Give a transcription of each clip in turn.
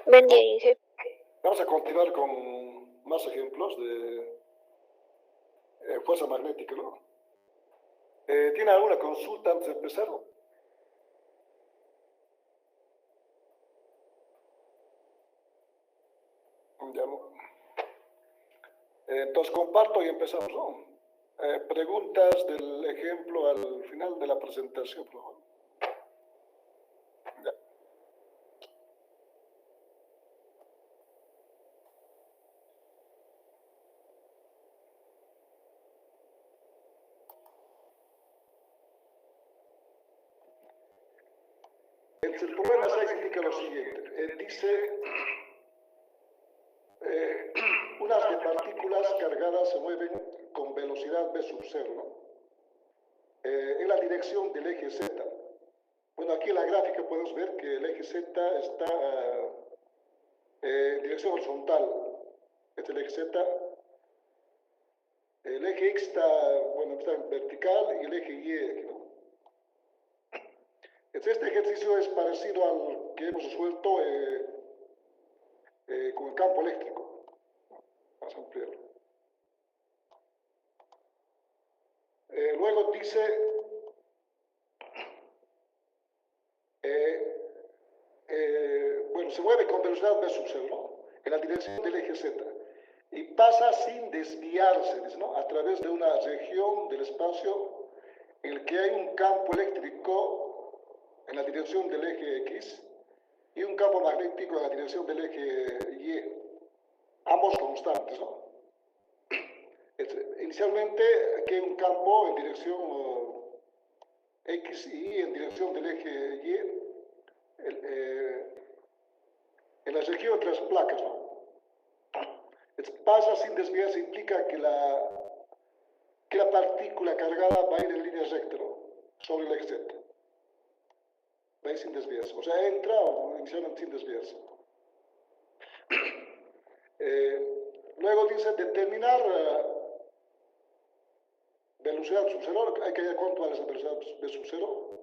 Buen día, Inge. Vamos a continuar con más ejemplos de fuerza magnética, ¿no? ¿Tiene alguna consulta antes de empezar? Ya no. Entonces comparto y empezamos, ¿no? Preguntas del ejemplo al final de la presentación, por favor. Ya. El problema 6 indica lo siguiente. Dice, unas de partículas cargadas se mueven con velocidad v sub 0, ¿no? En la dirección del eje Z. Bueno, aquí en la gráfica podemos ver que el eje Z está en dirección horizontal. Este es el eje Z. El eje X está en vertical y el eje Y, ¿no? Este ejercicio es parecido al que hemos resuelto con el campo eléctrico. Vamos a ampliarlo. Luego dice, se mueve con velocidad v sub 0, ¿no? En la dirección del eje Z. Y pasa sin desviarse, ¿no? A través de una región del espacio en el que hay un campo eléctrico en la dirección del eje X y un campo magnético en la dirección del eje Y, ambos constantes, ¿no? Inicialmente aquí hay un campo en dirección X y Y en dirección del eje Y, en la región de las placas, ¿no? Pasa sin desviarse implica que la partícula cargada va a ir en línea recta, ¿no? Sobre el eje Z. Va a ir sin desviarse. O sea, entra inicialmente sin desviarse. Luego dice determinar velocidad sub 0. Hay que ver cuánto vale esa velocidad de sub 0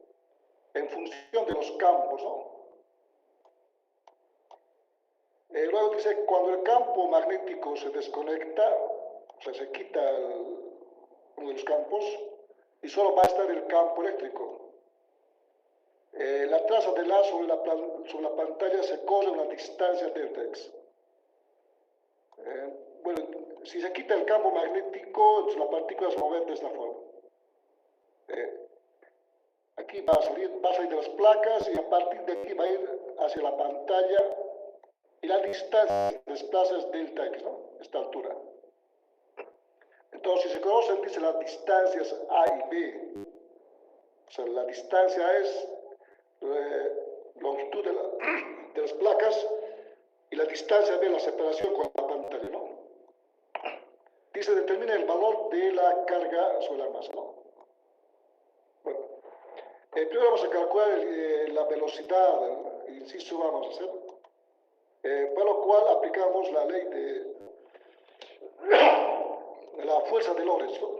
en función de los campos, ¿no? Luego dice cuando el campo magnético se desconecta, o sea, se quita uno de los campos y solo va a estar el campo eléctrico. La traza de la sobre la pantalla se corre a una distancia delta x. Si se quita el campo magnético, entonces la partícula se va a mover de esta forma. Aquí va a salir de las placas y a partir de aquí va a ir hacia la pantalla y la distancia se desplaza es delta x, ¿no? Esta altura. Entonces, si se conocen, dice las distancias A y B. O sea, la distancia es longitud de las placas y la distancia B, la separación con la pantalla, ¿no? Dice, determina el valor de la carga sobre la masa, ¿no? Bueno, primero vamos a calcular la velocidad, el inciso vamos a hacer, para lo cual aplicamos la ley de la fuerza de Lorentz, ¿no?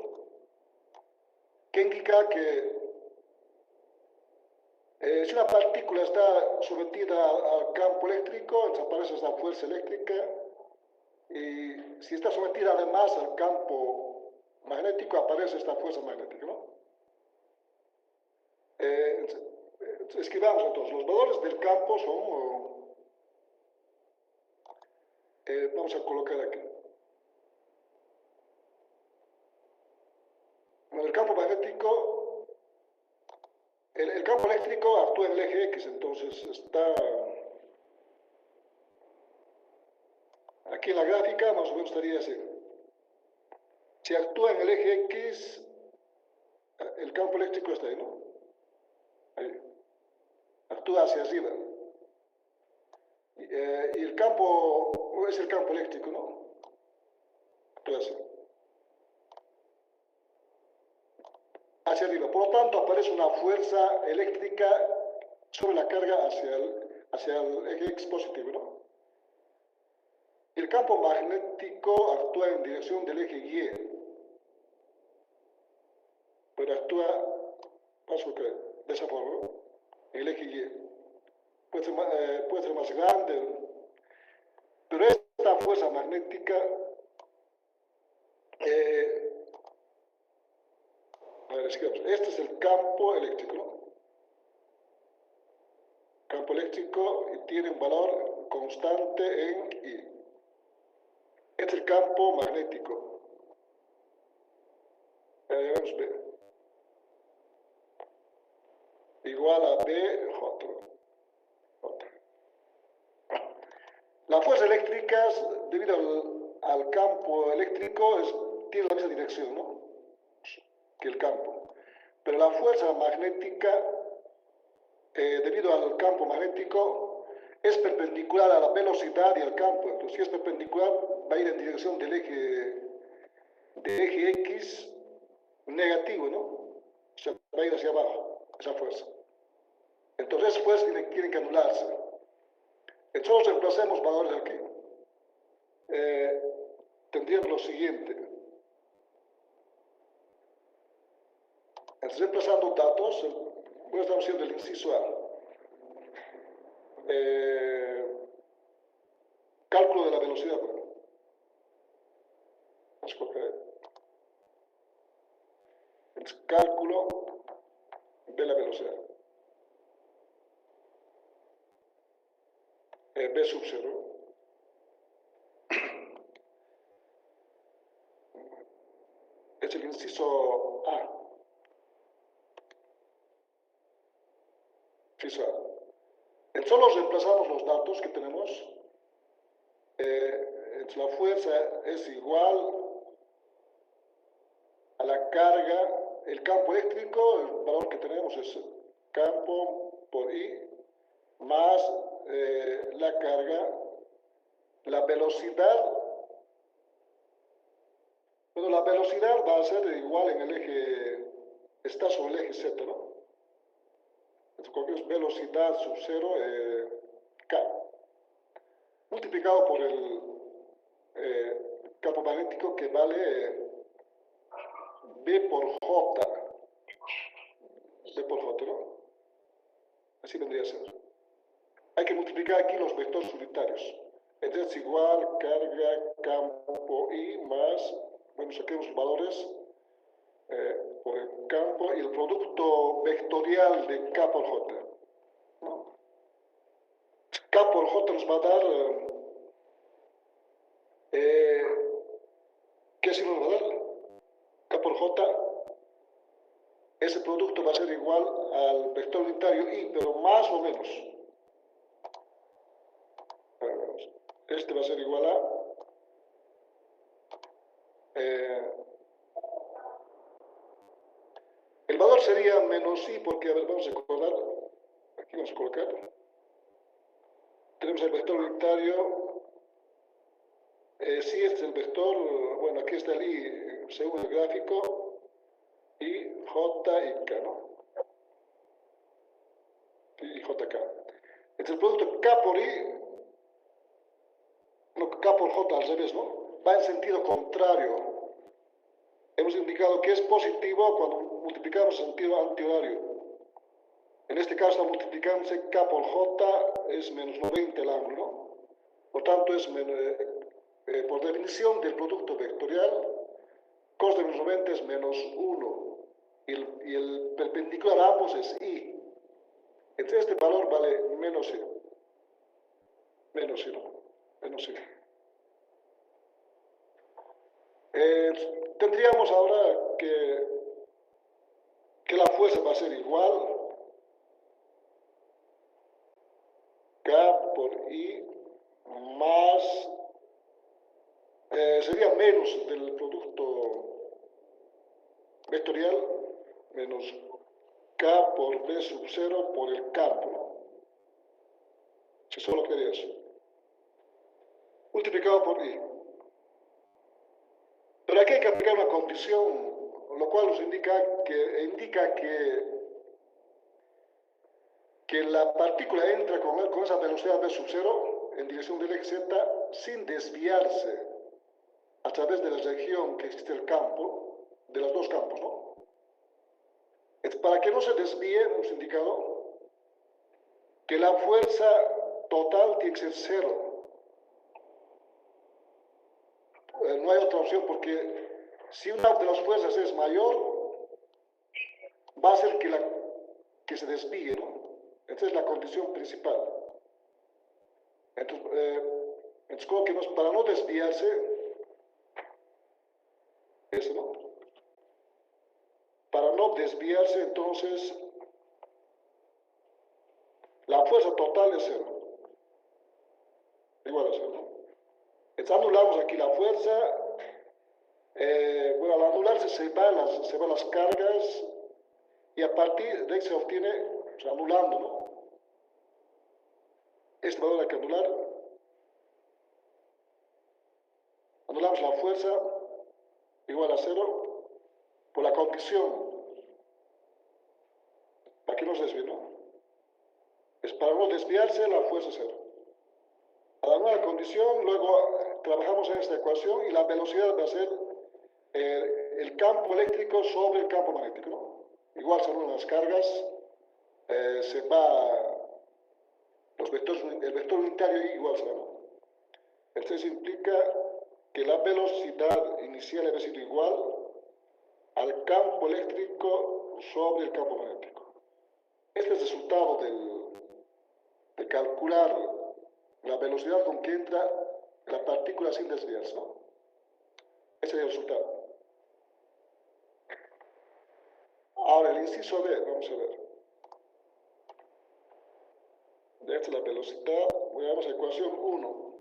Que indica que si una partícula está sometida al campo eléctrico, entonces aparece esta fuerza eléctrica, y si está sometida además al campo magnético, aparece esta fuerza magnética, ¿no? Escribamos entonces, los valores del campo son, vamos a colocar aquí. Bueno, el campo magnético, el campo eléctrico actúa en el eje X, entonces está aquí en la gráfica, más o menos estaría así. Si actúa en el eje X, el campo eléctrico está ahí, ¿no? Ahí. Actúa hacia arriba. Y el campo es el campo eléctrico, ¿no? Actúa así. Hacia arriba. Por lo tanto, aparece una fuerza eléctrica sobre la carga hacia el eje X positivo, ¿no? El campo magnético actúa en dirección del eje Y, pero actúa, de esa forma, ¿no? El eje Y. Puede ser más grande, Pero esta fuerza magnética, a ver, este es el campo eléctrico, ¿no? Campo eléctrico y tiene un valor constante en I. Este es el campo magnético. Vemos B. Igual a B, J. La fuerza eléctrica, debido al campo eléctrico, tiene la misma dirección, ¿no?, que el campo. Pero la fuerza magnética, debido al campo magnético, es perpendicular a la velocidad y al campo. Entonces, si es perpendicular, va a ir en dirección del eje X negativo, ¿no? O sea, va a ir hacia abajo, esa fuerza. Entonces, esas fuerzas tienen que anularse. Entonces, reemplacemos valores aquí. Tendríamos lo siguiente. Entonces, reemplazando datos, voy a estar haciendo el inciso A. Cálculo de la velocidad. Vamos a escoger. Entonces, cálculo de la velocidad. B sub 0. Es el inciso A. Inciso A. Solo reemplazamos los datos que tenemos. La fuerza es igual a la carga. El campo eléctrico, el valor que tenemos es campo por I más la carga, la velocidad. Bueno, la velocidad va a ser igual en el eje, está sobre el eje Z, ¿no? Entonces, es velocidad sub 0, K, multiplicado por el campo magnético, que vale B por J. B por J, ¿no? Así vendría a ser. Hay que multiplicar aquí los vectores unitarios. Entonces es igual carga campo I más, bueno, saquemos los valores por el campo y el producto vectorial de K por J, ¿no? K por J nos va a dar, ¿qué signo nos va a dar? K por J, ese producto va a ser igual al vector unitario I, pero más o menos. Este va a ser igual a el valor sería menos I, porque, a ver, vamos a recordar, aquí vamos a colocar, tenemos el vector unitario, si este es el vector, bueno, aquí está el I según el gráfico, I, J y K, ¿no? I, J, K. Entonces el producto K por I, no, K por J al revés, ¿no? Va en sentido contrario. Hemos indicado que es positivo cuando multiplicamos en sentido antihorario. En este caso, está multiplicándose K por J, es menos 90 el ángulo, ¿no? Por tanto, es por definición del producto vectorial, cos de menos 90 es menos 1. Y el perpendicular a ambos es I. Entonces, este valor vale menos I. Menos I, ¿no? Menos I. Tendríamos ahora que la fuerza va a ser igual K por I más, sería menos del producto vectorial, menos K por B sub 0 por el campo, ¿no? Si solo quería eso. Multiplicado por I. Pero aquí hay que aplicar una condición, lo cual nos indica que la partícula entra con esa velocidad v sub 0 en dirección del eje Z sin desviarse a través de la región que existe el campo, de los dos campos, ¿no? Para que no se desvíe, hemos indicado que la fuerza total tiene que ser 0. no hay otra opción porque si una de las fuerzas es mayor, va a hacer que se desvíe, ¿no? Esa es la condición principal. Entonces creo que para no desviarse, eso, ¿no? Para no desviarse, entonces, la fuerza total es cero, igual a cero, ¿no? Entonces anulamos aquí la fuerza. Bueno, al anularse se van las cargas y a partir de ahí se obtiene, o sea, anulando, ¿no? Este valor hay que anular. Anulamos la fuerza igual a cero por la condición, para que no se desvíe, ¿no? Es para no desviarse la fuerza es cero. Al anular la condición, luego trabajamos en esta ecuación y la velocidad va a ser el campo eléctrico sobre el campo magnético, ¿no? Igual se anulan las cargas, se va el vector unitario igual se va, ¿no? Entonces implica que la velocidad inicial debe ser igual al campo eléctrico sobre el campo magnético. Este es el resultado de calcular la velocidad con que entra la partícula sin desviarse, ¿no? Ese es el resultado. Ahora el inciso B, vamos a ver. Esta es la velocidad, veamos la ecuación 1.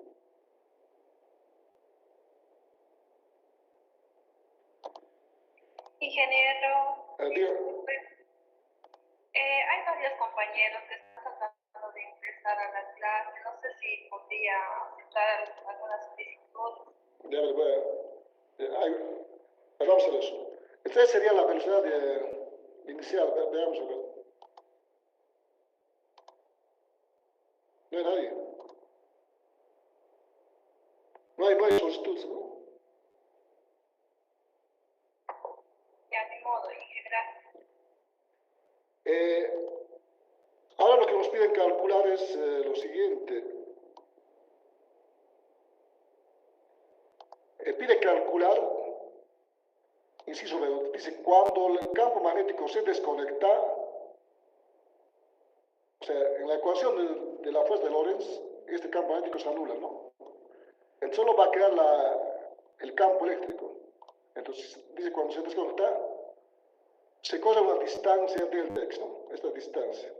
Ingeniero, Digo, hay varios compañeros que están tratando de ingresar a la clase. No sé si podría aceptar alguna solicitud. ya vamos a ver eso. Esta sería la velocidad inicial, veamos a ver. No hay nadie. No hay solicitudes, ¿no? Ya, ni modo, integrar. Ahora lo que nos piden calcular es lo siguiente. Pide calcular, inciso B, dice, cuando el campo magnético se desconecta, o sea, en la ecuación de la fuerza de Lorentz, este campo magnético se anula, ¿no? Entonces solo va a quedar el campo eléctrico. Entonces, dice, cuando se desconecta, se corre una distancia del X, ¿no? Esta distancia.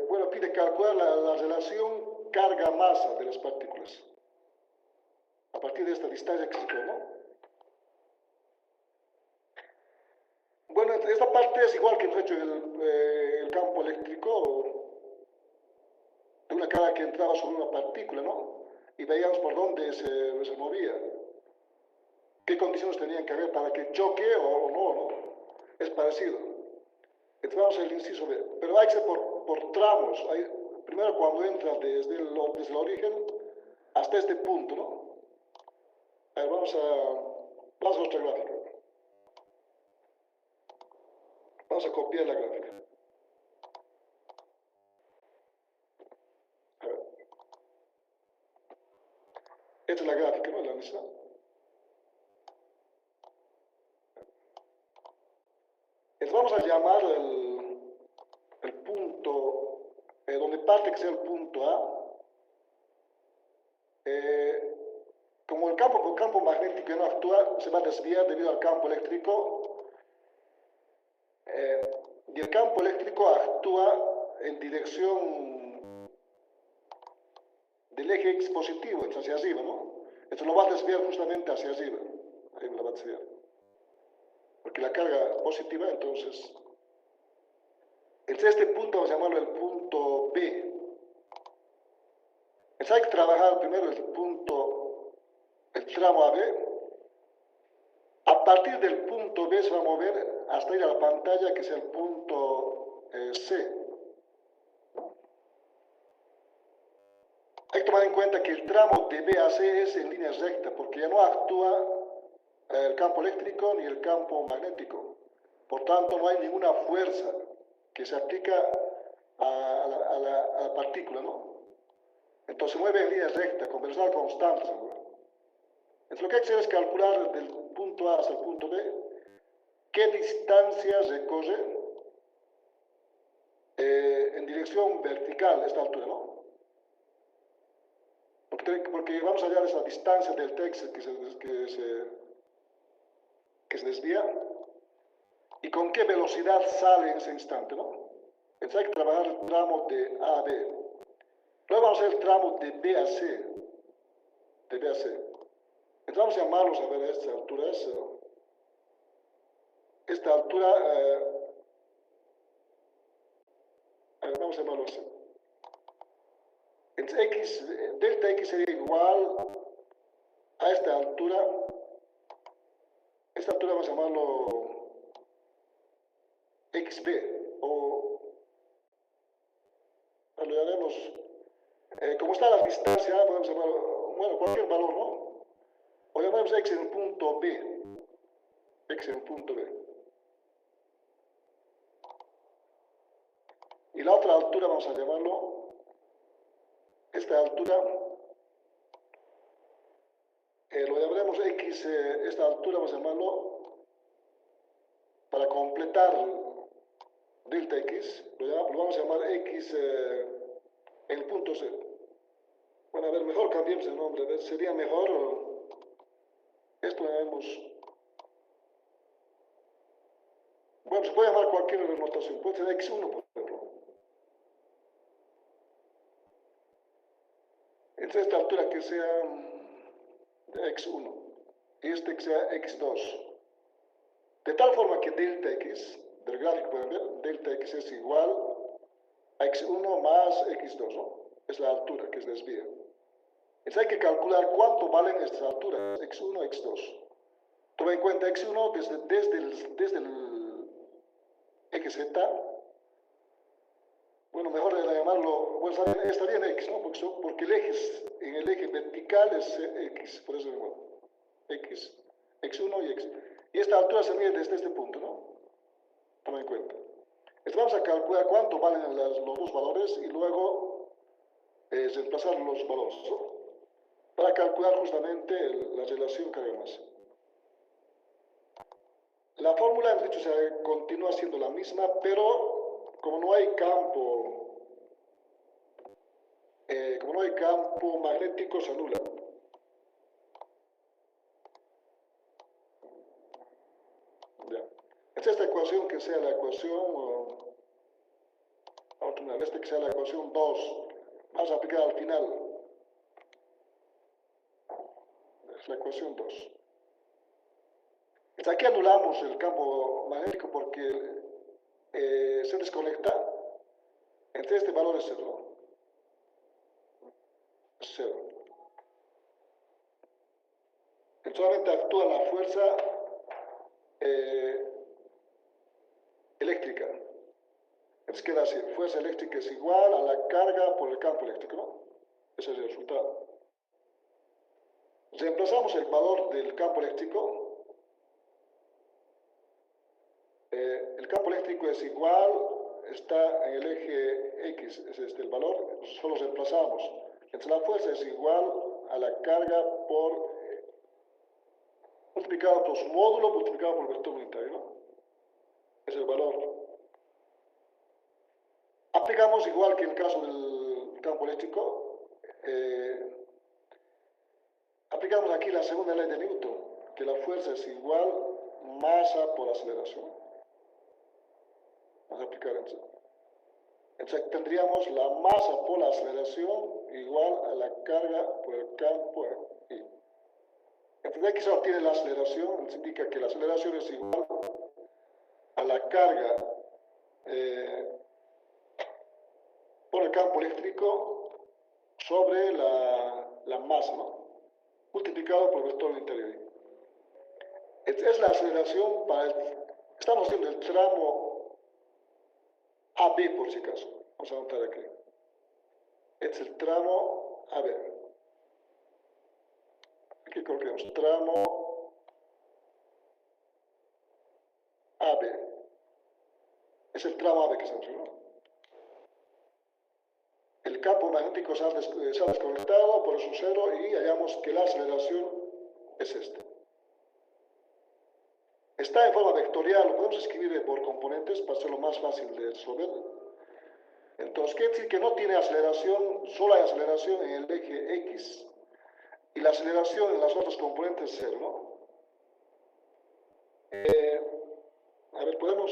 Bueno, pide calcular la relación carga-masa de las partículas. A partir de esta distancia que se creó, ¿no? Bueno, esta parte es igual que hemos hecho el campo eléctrico de una carga que entraba sobre una partícula, ¿no? Y veíamos por dónde se movía. ¿Qué condiciones tenían que haber para que choque o no, no? Es parecido. Entonces vamos al inciso B. Pero hay que ser por tramos. Primero cuando entra desde el origen hasta este punto, ¿no? A ver, vamos a nuestra gráfica. Vamos a copiar la gráfica. A ver. Esta es la gráfica, ¿no? La misma. Entonces vamos a llamar el punto, donde parte que sea el punto A. Como el campo magnético no actúa, se va a desviar debido al campo eléctrico. Y el campo eléctrico actúa en dirección del eje X positivo, entonces hacia arriba, ¿no? Entonces lo va a desviar justamente hacia arriba. Ahí lo va a desviar. Porque la carga positiva, entonces este punto vamos a llamarlo el punto B. Entonces hay que trabajar primero el tramo AB. A partir del punto B se va a mover hasta ir a la pantalla, que es el punto C. Hay que tomar en cuenta que el tramo de B a C es en línea recta, porque ya no actúa el campo eléctrico ni el campo magnético. Por tanto, no hay ninguna fuerza que se aplica a la partícula, ¿no? Entonces se mueve en línea recta, con velocidad constante. Entonces, lo que hay que hacer es calcular del punto A hasta el punto B qué distancia recorre en dirección vertical a esta altura, ¿no? Porque vamos a hallar esa distancia del texto que se desvía y con qué velocidad sale en ese instante, ¿no? Entonces hay que trabajar el tramo de A a B. Luego vamos a hacer el tramo de B a C. De B a C. Entonces vamos a llamarlos a ver a estas alturas. Esta altura, vamos a llamarlo así. Entonces delta X sería igual a esta altura. Esta altura vamos a llamarlo XB o lo llamaremos, como está la distancia, podemos llamarlo, bueno, cualquier valor, ¿no? O llamamos X en el punto B. X en el punto B. Y la otra altura vamos a llamarlo, esta altura, lo llamaremos X, esta altura vamos a llamarlo, para completar delta X, lo vamos a llamar X en el punto C. Bueno, a ver, mejor cambiemos el nombre, a ver, sería mejor, esto lo llamamos, bueno, se puede llamar cualquier notación, puede ser X1, por ejemplo. Entonces esta altura que sea X1 y este que sea X2. De tal forma que delta X, del gráfico pueden ver, delta X es igual a X1 más X2, ¿no? Es la altura que es desvía. Entonces hay que calcular cuánto valen estas alturas, X1 y X2. Toma en cuenta X1 desde el eje Z. Bueno, mejor era llamarlo, bueno, estaría en X, ¿no? Porque en el eje vertical es X, por eso igual. X, X1 y X. Y esta altura se mide desde este punto, ¿no? Toma en cuenta. Entonces vamos a calcular cuánto valen los dos valores y luego reemplazar los valores, ¿no? Para calcular justamente la relación carga-masa. La fórmula, hemos dicho, continúa siendo la misma, pero como no hay campo magnético, se anula. Ya. Esta ecuación que sea la ecuación, que sea la ecuación 2, vamos a aplicar al final. Es la ecuación 2. Aquí anulamos el campo magnético porque se desconecta. Entonces este valor es 0. 0. Solamente actúa la fuerza eléctrica. Entonces queda así, fuerza eléctrica es igual a la carga por el campo eléctrico, ¿no? Ese es el resultado. Reemplazamos el valor del campo eléctrico. El campo eléctrico es igual, está en el eje X, es el valor, solo reemplazamos. Entonces la fuerza es igual a la carga multiplicado por su módulo, multiplicado por el vector unitario, ¿no? Es el valor. Aplicamos igual que en el caso del campo eléctrico, aplicamos aquí la segunda ley de Newton, que la fuerza es igual masa por aceleración. Vamos a aplicar eso. Entonces tendríamos la masa por la aceleración igual a la carga por el campo I. Entonces aquí se obtiene la aceleración, nos indica que la aceleración es igual a la carga por el campo eléctrico sobre la masa, ¿no? Multiplicado por el vector interior. Es la aceleración estamos haciendo el tramo AB por si acaso. Vamos a anotar aquí. Es el tramo AB. Aquí coloquemos tramo AB. Es el tramo AB que estamos haciendo. El campo magnético se ha desconectado, por eso 0, y hallamos que la aceleración es este. Está en forma vectorial, lo podemos escribir por componentes para hacerlo más fácil de resolver. Entonces, quiere decir que no tiene aceleración, solo hay aceleración en el eje X. Y la aceleración en las otras componentes es cero, ¿no? A ver, podemos...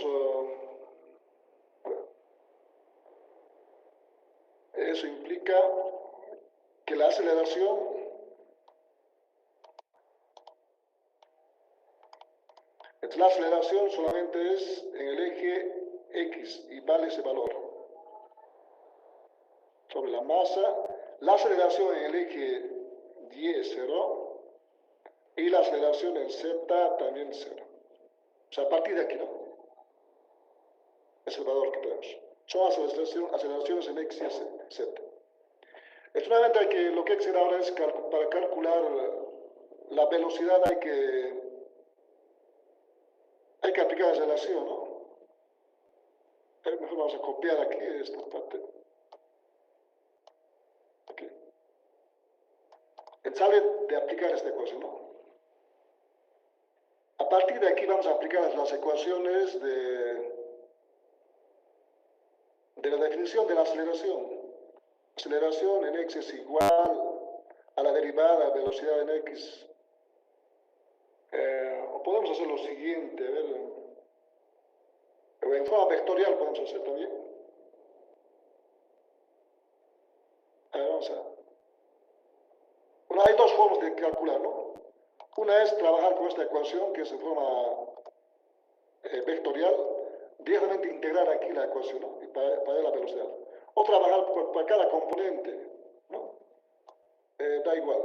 eso implica que la aceleración solamente es en el eje X y vale ese valor. Sobre la masa, la aceleración en el eje Y es cero y la aceleración en Z también es cero. O sea, a partir de aquí, ¿no? Es el valor que tenemos. Son aceleraciones en X y Z. Extremadamente lo que hay que hacer ahora es para calcular la velocidad hay que aplicar la aceleración, ¿no? Mejor vamos a copiar aquí esta parte. Aquí. Sale de aplicar esta ecuación, ¿no? A partir de aquí vamos a aplicar las ecuaciones de la definición de la aceleración. Aceleración en X es igual a la derivada de velocidad en X. O podemos hacer lo siguiente, a ver, en forma vectorial podemos hacer también. A ver, vamos a... Bueno, hay dos formas de calcular, ¿no? Una es trabajar con esta ecuación, que es en forma vectorial, directamente integrar aquí la ecuación, ¿no? Y para ver la velocidad. O trabajar para cada componente, ¿no? Da igual.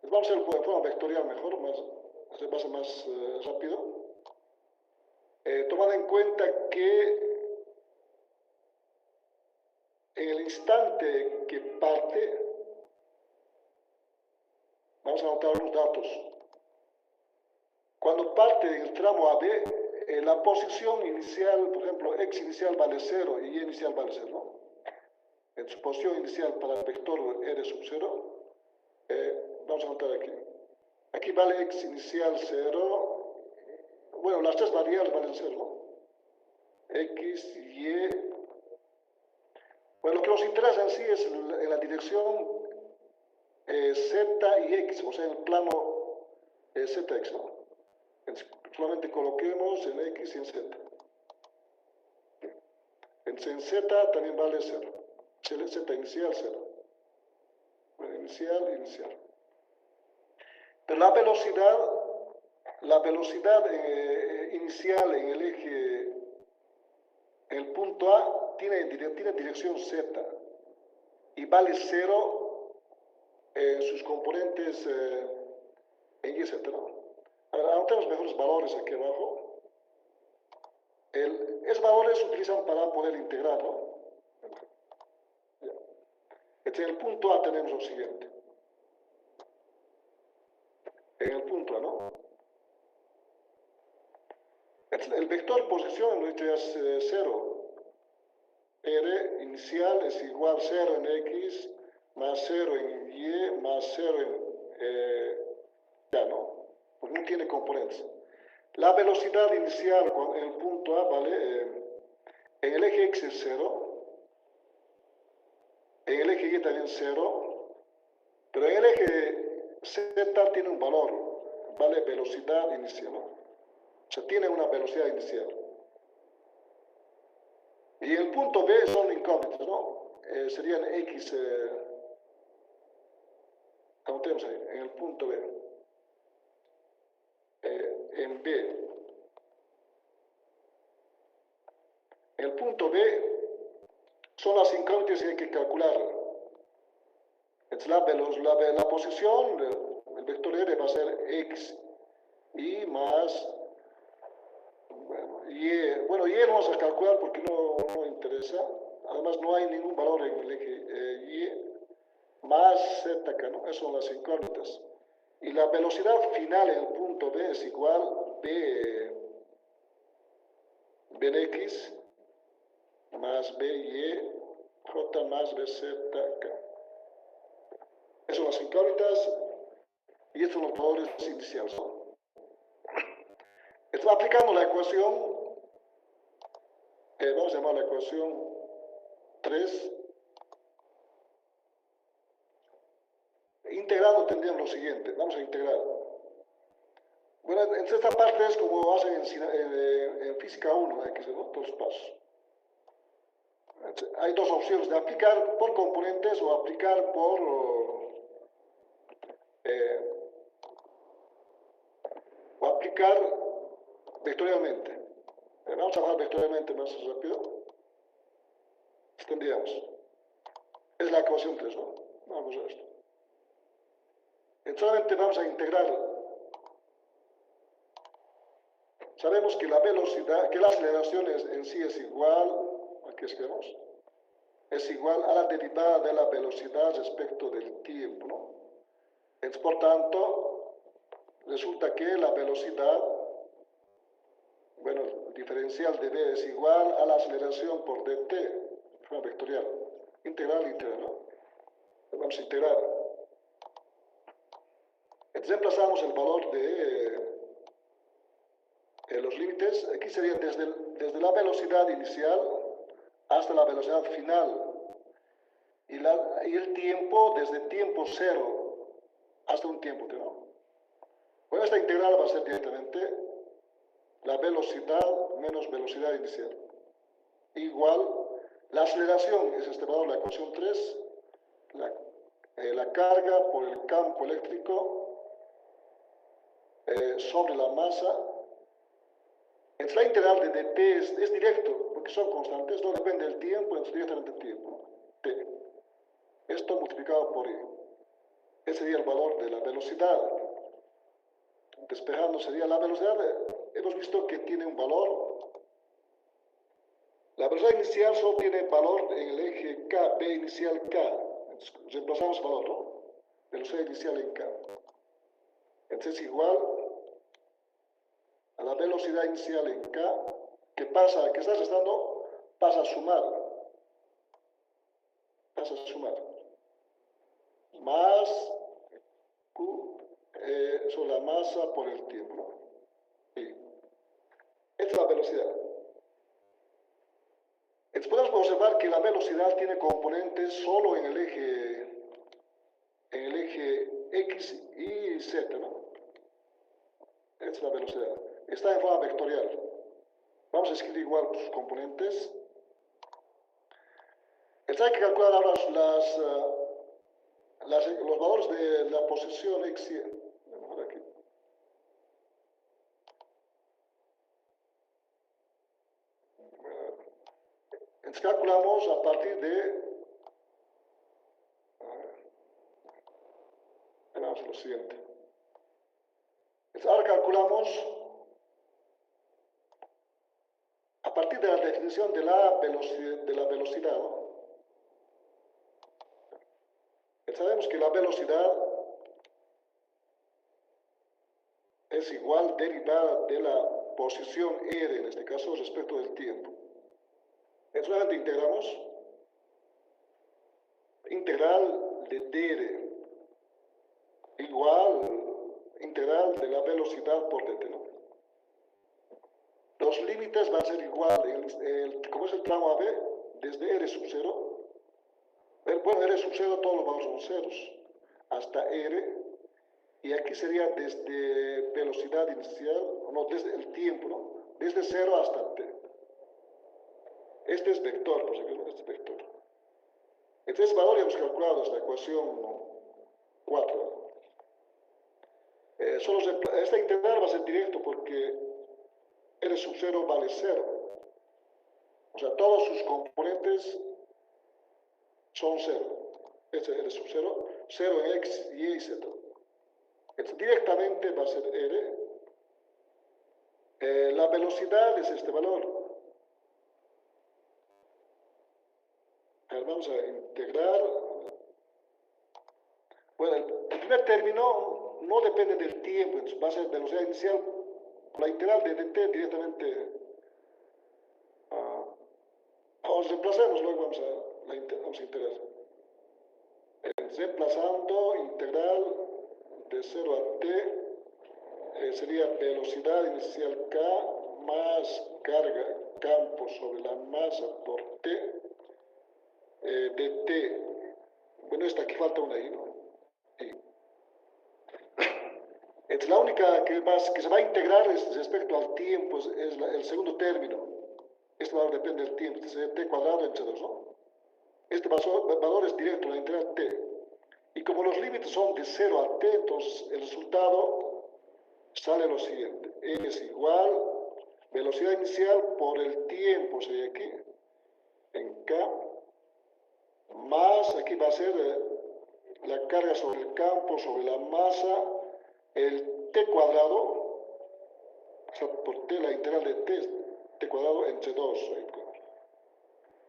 Vamos a hacerlo en forma vectorial mejor, va a ser más rápido. Tomando en cuenta que en el instante que parte, vamos a anotar unos datos. Cuando parte del tramo AB, la posición inicial, por ejemplo, X inicial vale 0 y Y inicial vale 0, ¿no? En su posición inicial para el vector R sub 0, vamos a anotar aquí. Aquí vale X inicial 0, bueno, las tres variables valen 0, ¿no? X, Y. Bueno, lo que nos interesa en sí es en la dirección Z y X, o sea, en el plano ZX, ¿no? Solamente coloquemos en X y en Z. En Z también vale 0. Z inicial 0. Bueno, inicial. Pero la velocidad inicial en el eje, en el punto A, tiene dirección Z y vale 0 en sus componentes en Y, Z, ¿no? Ahora, anotemos mejores valores aquí abajo. Esos valores se utilizan para poder integrar, ¿no? En el punto A tenemos lo siguiente. En el punto A, ¿no? El vector posición lo he dicho ya es 0. R inicial es igual 0 en X más 0 en Y más 0 en... ya, ¿no? Porque no tiene componentes. La velocidad inicial en el punto A, ¿vale? En el eje X es 0. En el eje Y también 0. Pero en el eje Z tiene un valor, ¿vale? Velocidad inicial, ¿no? O sea, tiene una velocidad inicial. Y el punto B son incógnitas, ¿no? Serían X, anotemos ahí, en el punto B. En B. En el punto B son las incógnitas que hay que calcular. Entonces la posición, el vector R va a ser X y más... Bueno, Y no vamos a calcular porque no interesa. Además, no hay ningún valor en el eje Y. Más Z acá, ¿no? Esas son las incógnitas. Y la velocidad final en el punto B es igual B en X más BY, J más BZ acá. Esas son las incógnitas. y estos son los valores iniciales, ¿no? Está aplicando la ecuación, vamos a llamar la ecuación 3. Integrando tendríamos lo siguiente, vamos a integrar. Bueno, entonces esta parte es como hacen en física 1, hay que hacer, ¿no? Todos los pasos. Hay dos opciones, de aplicar por componentes o aplicar eh, o aplicar vectorialmente. Vamos a bajar vectorialmente más rápido. Extendíamos. Es la ecuación 3, ¿no? Vamos a esto. Solamente vamos a integrar. Sabemos que la velocidad, que la aceleración en sí es igual, aquí escribimos, es igual a la derivada de la velocidad respecto del tiempo, ¿no? Entonces, por tanto, resulta que la velocidad, bueno, el diferencial de v es igual a la aceleración por dt, de forma vectorial, integral, ¿no? Vamos a integrar. Entonces, reemplazamos el valor de los límites. Aquí sería desde la velocidad inicial hasta la velocidad final. Y el tiempo desde tiempo cero hasta un tiempo t, ¿no? Bueno, esta integral va a ser directamente la velocidad menos velocidad inicial. Igual, la aceleración es este valor, la ecuación 3, la carga por el campo eléctrico sobre la masa. Entonces la integral de dt es directo, porque son constantes, no depende del tiempo, es directamente el tiempo. T. Esto multiplicado por I. Ese sería el valor de la velocidad. Despejando sería la velocidad. Hemos visto que tiene un valor. La velocidad inicial solo tiene valor en el eje K, B inicial K. Entonces, reemplazamos el valor, ¿no? Velocidad inicial en K. Entonces es igual a la velocidad inicial en K, que está restando, pasa a sumar. Pasa a sumar. Más Q sobre la masa por el tiempo, ¿no? Y esta es la velocidad. Entonces podemos observar que la velocidad tiene componentes solo en el eje X y Z, ¿no? Esta es la velocidad. Está en forma vectorial. Vamos a escribir igual sus componentes. Entonces hay que calcular ahora los valores de la posición X y Y. Aquí. Entonces calculamos a partir de... Veamos lo siguiente. Entonces ahora calculamos a partir de la definición de la velocidad, ¿no? Sabemos que la velocidad es igual derivada de la posición r, en este caso, respecto del tiempo. Solamente integramos integral de dr igual integral de la velocidad por dt, ¿no? Los límites van a ser igual, como es el tramo AB, desde r sub 0. Bueno, r sub 0 todos los valores son ceros, hasta r, y aquí sería desde velocidad inicial, no, desde el tiempo, ¿no? Desde 0 hasta t. Este es vector, por ejemplo, este es vector. Entonces, valor ya hemos calculado esta ecuación 4. Esta integral va a ser directo porque r sub 0 vale 0. O sea, todos sus componentes son 0. Este es r sub 0, 0 en x, y z. Entonces, directamente va a ser r. La velocidad es este valor. Vamos a integrar. Bueno, el primer término no depende del tiempo, entonces va a ser velocidad inicial. La integral de dt directamente. Os reemplacemos, luego vamos a integrar. Reemplazando integral de 0 a t sería velocidad inicial K más carga campo sobre la masa por t de t. Bueno, esta aquí falta una I, ¿no? I. Entonces, la única que se va a integrar respecto al tiempo es el segundo término. Este valor depende del tiempo, sería t cuadrado entre 2, ¿no? Este valor es directo, la integral t. Y como los límites son de 0 a t, entonces el resultado sale lo siguiente. N es igual velocidad inicial por el tiempo, sería aquí, en K, más, aquí va a ser la carga sobre el campo, sobre la masa, el t cuadrado, o sea, por t, la integral de t cuadrado entre 2,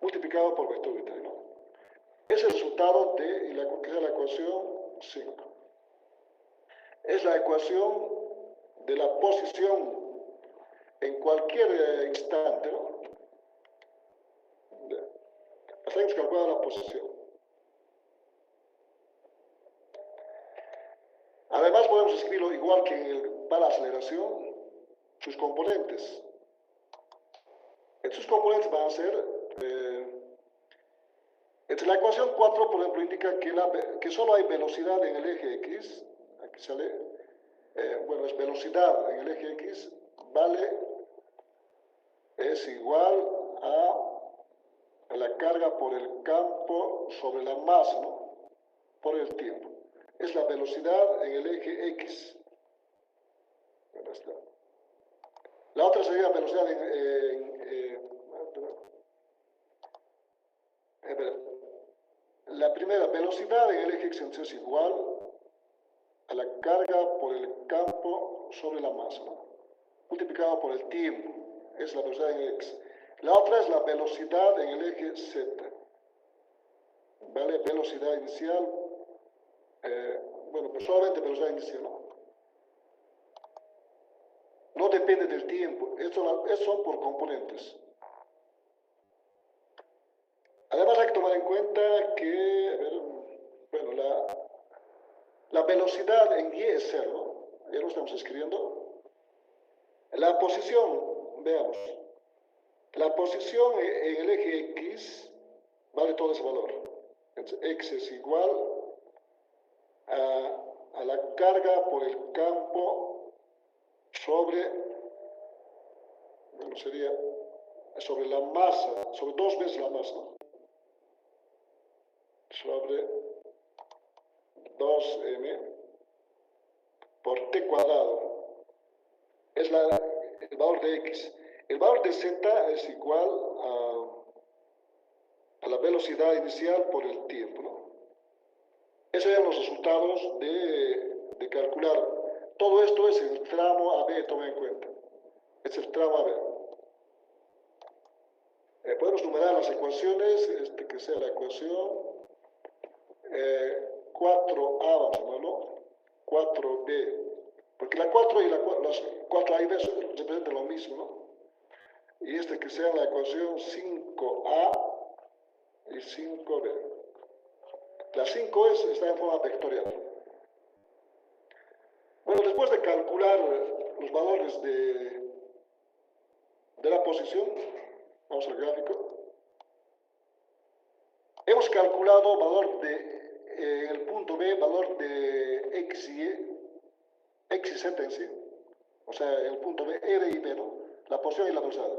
multiplicado por vector unitario, ¿no? Es el resultado de la ecuación 5. Es la ecuación de la posición en cualquier instante, ¿no? Hasta hemos calculado la posición. Además podemos escribirlo igual que para la aceleración, sus componentes. Sus componentes van a ser, la ecuación 4, por ejemplo, indica que solo hay velocidad en el eje X, aquí sale, bueno, es velocidad en el eje X, es igual a la carga por el campo sobre la masa, ¿no? Por el tiempo. Es la velocidad en el eje X. La otra sería velocidad la primera, velocidad en el eje X es igual a la carga por el campo sobre la masa, ¿no? Multiplicado por el tiempo. Es la velocidad en el X. La otra es la velocidad en el eje Z. ¿Vale? Velocidad inicial. Bueno, pues solamente velocidad inicial, ¿no? No depende del tiempo. Estos son por componentes. Además hay que tomar en cuenta que, a ver, bueno, la velocidad en y es 0, ¿no? Ya lo estamos escribiendo. La posición, veamos. La posición en el eje X vale todo ese valor. Entonces, X es igual a la carga por el campo sobre, bueno, sería sobre la masa, sobre 2 veces la masa, ¿no? Sobre 2m por t cuadrado. Es el valor de x. El valor de z es igual a la velocidad inicial por el tiempo, ¿no? Esos eran los resultados de calcular. Todo esto es el tramo AB, tomen en cuenta. Es el tramo AB. Podemos numerar las ecuaciones, que sea la ecuación 4A, vamos a llamarlo, 4B, porque la 4 y las 4A y B representan lo mismo, ¿no? Y que sea la ecuación 5A y 5B. La 5 está en forma vectorial. Bueno, después de calcular los valores de la posición, vamos al gráfico. Hemos calculado valor en el punto B, valor de X y Z en sí. O sea, el punto B, R y B, ¿no? La posición y la velocidad.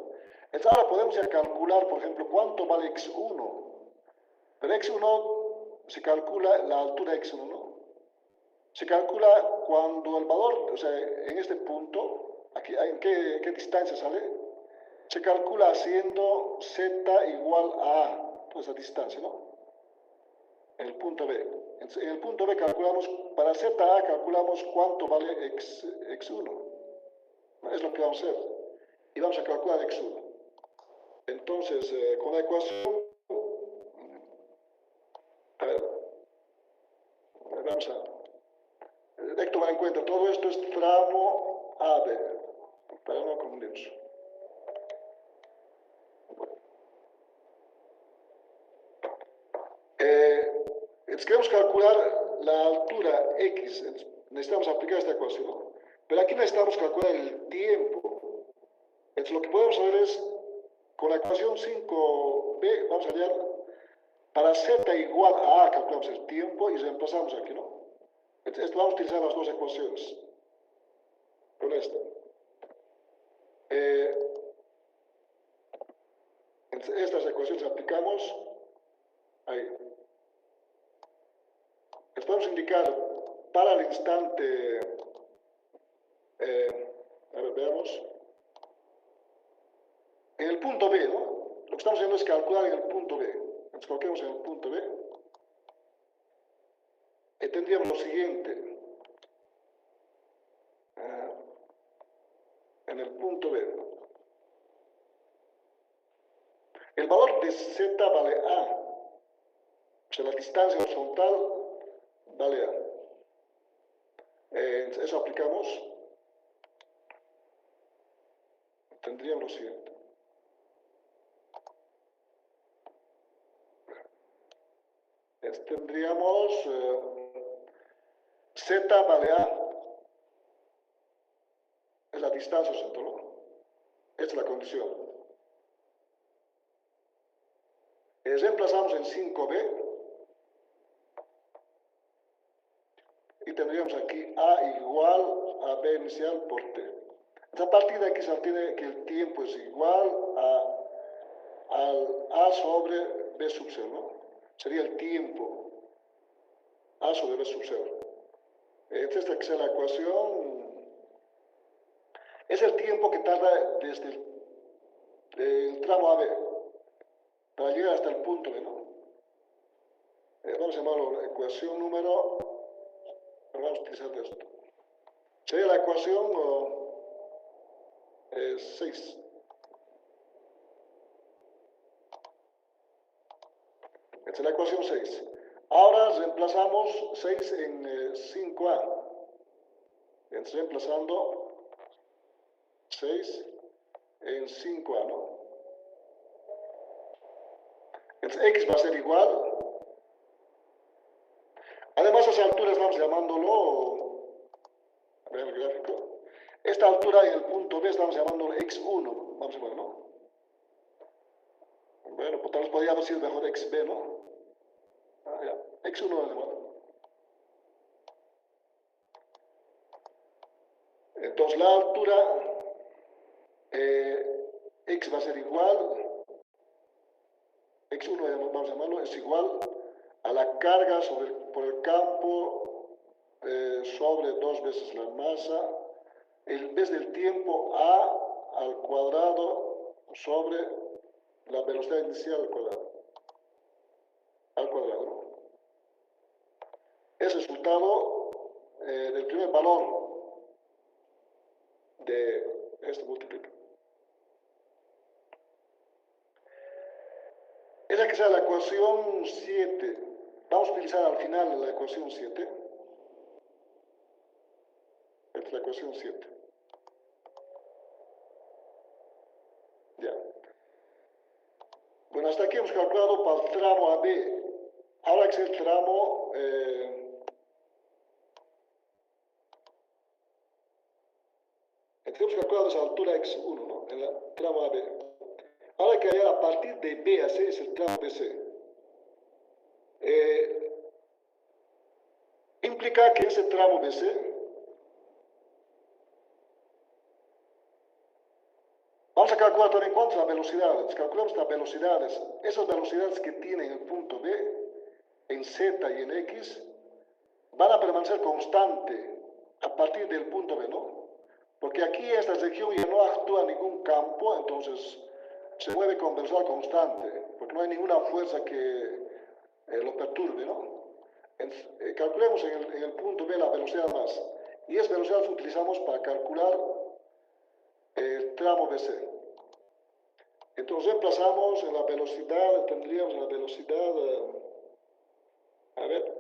Entonces ahora podemos ya calcular, por ejemplo, cuánto vale X1. Pero X1 se calcula la altura X1, ¿no? Se calcula cuando el valor, o sea, en este punto, aquí, ¿en qué distancia sale? Se calcula haciendo Z igual a A, toda esa distancia, ¿no? En el punto B. En el punto B calculamos, para ZA calculamos cuánto vale X1. Es lo que vamos a hacer. Y vamos a calcular X1. Entonces, con la ecuación, a ver, vamos hay que tomar en cuenta, todo esto es tramo AB, para no confundirnos. Queremos calcular la altura X, necesitamos aplicar esta ecuación, ¿no? Pero aquí necesitamos calcular el tiempo. Entonces lo que podemos hacer es, con la ecuación 5b, vamos a hallar, para z igual a a, calculamos el tiempo y reemplazamos aquí, ¿no? Entonces vamos a utilizar las dos ecuaciones. Con esta. Entonces estas ecuaciones aplicamos ahí. Les podemos indicar para el instante, a ver, veamos, en el punto B, ¿no? Lo que estamos haciendo es calcular en el punto B. Entonces coloquemos en el punto B. Y tendríamos lo siguiente. En el punto B. El valor de z vale A. O sea, la distancia horizontal vale A. Eso aplicamos. Tendríamos lo siguiente. Tendríamos z vale A. Es la distancia horizontal, ¿no? Esta es la condición. Reemplazamos en 5b. Y tendríamos aquí A igual a B inicial por T. Entonces, a partir de aquí se obtiene que el tiempo es igual al A sobre B sub 0, ¿no? Sería el tiempo A sobre B sub 0. Esta que es la ecuación, es el tiempo que tarda desde el tramo AB para llegar hasta el punto B, ¿no? Vamos a llamarlo la ecuación número, vamos a utilizar esto. Sería la ecuación 6. Esta es la ecuación 6. Ahora reemplazamos 6 en 5a. Entonces reemplazando 6 en 5a, ¿no? Entonces x va a ser igual. Además, a esa altura estamos llamándolo, a ver el gráfico. Esta altura en el punto B estamos llamándolo x1. Vamos a ver, ¿no? Bueno, pues tal vez podría haber sido mejor xb, ¿no? Ya. X1 es igual. Entonces la altura x va a ser igual, x1 vamos a llamarlo, es igual a la carga por el campo sobre 2 veces la masa, en vez del tiempo a al cuadrado sobre la velocidad inicial al cuadrado. ¿No? Es el resultado del primer valor de este multiplica. Esa que sea la ecuación 7. Vamos a utilizar al final la ecuación 7. Esta es la ecuación 7. Ya. Bueno, hasta aquí hemos calculado para el tramo AB. Ahora que es el tramo hemos calculado esa altura x1, ¿no? En el tramo AB. Ahora que hallar a partir de B a C es el tramo BC. Implica que ese tramo BC vamos a calcular también cuántas las velocidades. Calculamos las velocidades. Esas velocidades que tienen el punto B en Z y en X van a permanecer constantes a partir del punto B, ¿no? Porque aquí en esta región ya no actúa ningún campo, entonces se mueve con velocidad constante, porque no hay ninguna fuerza que lo perturbe, ¿no? Entonces, calculemos en el punto B la velocidad más, y esa velocidad la utilizamos para calcular el tramo BC. Entonces reemplazamos en la velocidad, tendríamos la velocidad, a ver,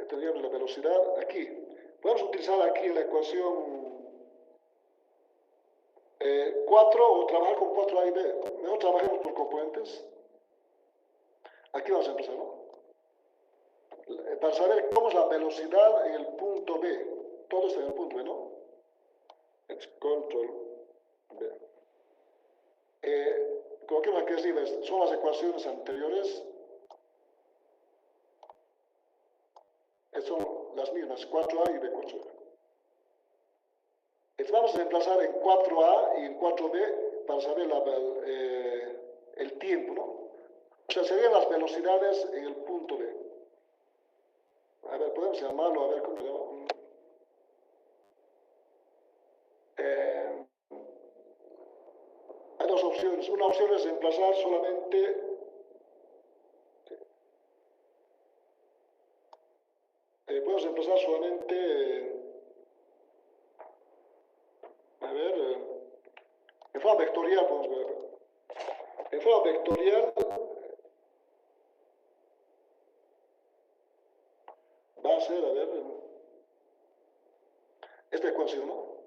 tendríamos la velocidad aquí. Podemos utilizar aquí la ecuación 4 o trabajar con 4A y B. Mejor trabajemos por componentes. Aquí vamos a empezar, ¿no? para saber cómo es la velocidad en el punto B. Todo está en el punto B, ¿no? Es control B. Coloquemos aquí arriba, son las ecuaciones anteriores. Son las mismas, 4A y B 4B. Entonces vamos a reemplazar en 4A y en 4B para saber el tiempo, ¿no? O sea, serían las velocidades en el punto B. A ver, podemos llamarlo, a ver cómo se llama. Hay dos opciones. Una opción es reemplazar solamente podemos reemplazar solamente a ver en forma vectorial podemos ver. En forma vectorial va a ser, a ver, esta ecuación, ¿no?